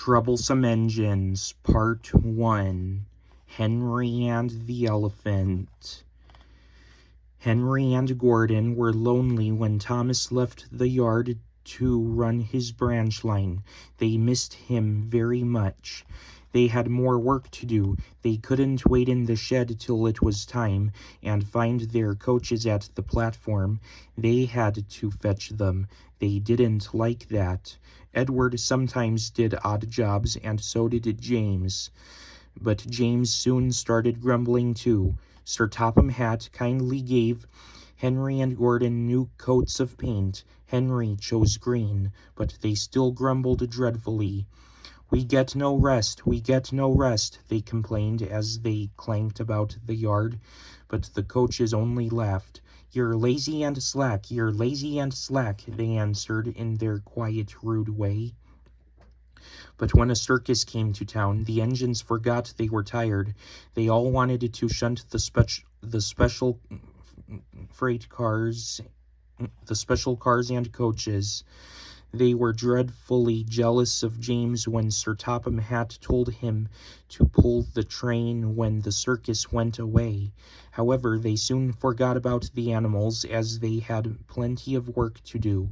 Troublesome Engines, Part 1, Henry and the Elephant. Henry and Gordon were lonely when Thomas left the yard to run his branch line. They missed him very much. They had more work to do. They couldn't wait in the shed till it was time, and find their coaches at the platform. They had to fetch them. They didn't like that. Edward sometimes did odd jobs, and so did James. But James soon started grumbling too. Sir Topham Hatt kindly gave Henry and Gordon new coats of paint. Henry chose green, but they still grumbled dreadfully. "We get no rest, we get no rest," they complained as they clanked about the yard. But the coaches only laughed. "You're lazy and slack, you're lazy and slack," they answered in their quiet, rude way. But when a circus came to town, the engines forgot they were tired. They all wanted to shunt the special cars and coaches. They were dreadfully jealous of James when Sir Topham Hatt told him to pull the train when the circus went away. However, they soon forgot about the animals, as they had plenty of work to do.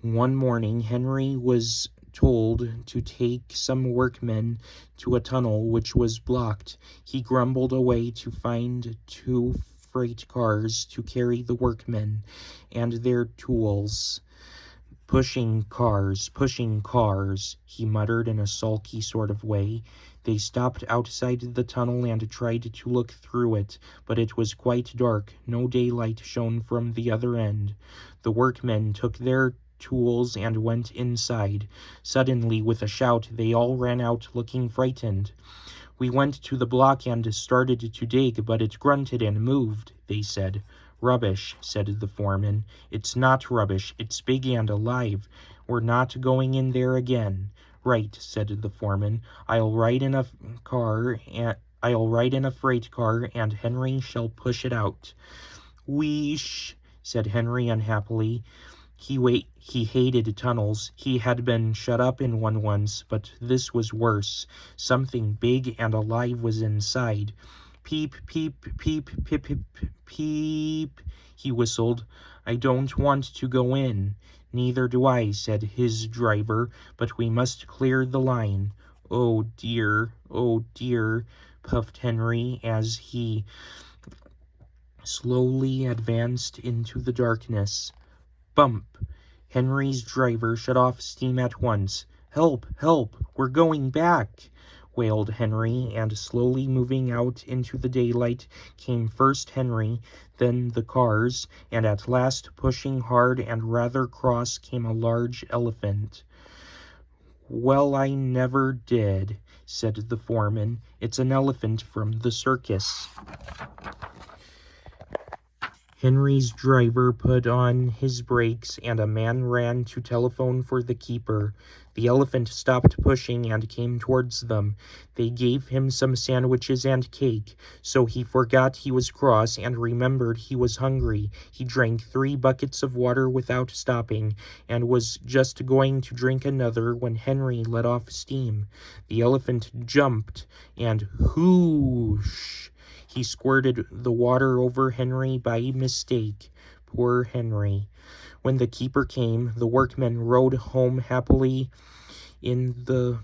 One morning, Henry was told to take some workmen to a tunnel which was blocked. He grumbled away to find 2 freight cars to carry the workmen and their tools. Pushing cars, he muttered in a sulky sort of way. They stopped outside the tunnel and tried to look through it, but it was quite dark. No daylight shone from the other end. The workmen took their tools and went inside. Suddenly, with a shout, they all ran out looking frightened. "We went to the block and started to dig, but it grunted and moved," they said. "Rubbish," said the foreman. "It's not rubbish, it's big and alive. We're not going in there again." "Right," said the foreman. I'll ride in a freight car, and Henry shall push it out." "Wheesh," said Henry unhappily. He hated tunnels. He had been shut up in one once, but this was worse. Something big and alive was inside. "Peep, peep, peep, peep, peep, peep," he whistled. "I don't want to go in." "Neither do I," said his driver, "but we must clear the line." Oh dear," puffed Henry as he slowly advanced into the darkness. Bump! Henry's driver shut off steam at once. "Help! Help! We're going back!" wailed Henry, and slowly moving out into the daylight came first Henry, then the cars, and at last, pushing hard and rather cross, came a large elephant. "Well, I never did," said the foreman. "It's an elephant from the circus." Henry's driver put on his brakes, and a man ran to telephone for the keeper. The elephant stopped pushing and came towards them. They gave him some sandwiches and cake, so he forgot he was cross and remembered he was hungry. He drank 3 buckets of water without stopping, and was just going to drink another when Henry let off steam. The elephant jumped, and whoosh! He squirted the water over Henry by mistake. Poor Henry. When the keeper came, the workmen rode home happily in the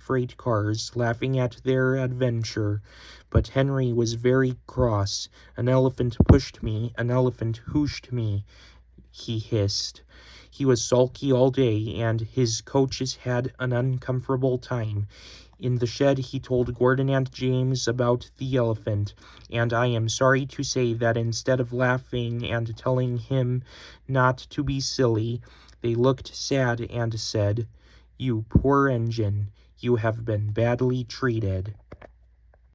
freight cars, laughing at their adventure. But Henry was very cross. "An elephant pushed me, an elephant hooshed me," he hissed. He was sulky all day, and his coaches had an uncomfortable time. In the shed he told Gordon and James about the elephant, and I am sorry to say that instead of laughing and telling him not to be silly, they looked sad and said, "You poor engine, you have been badly treated."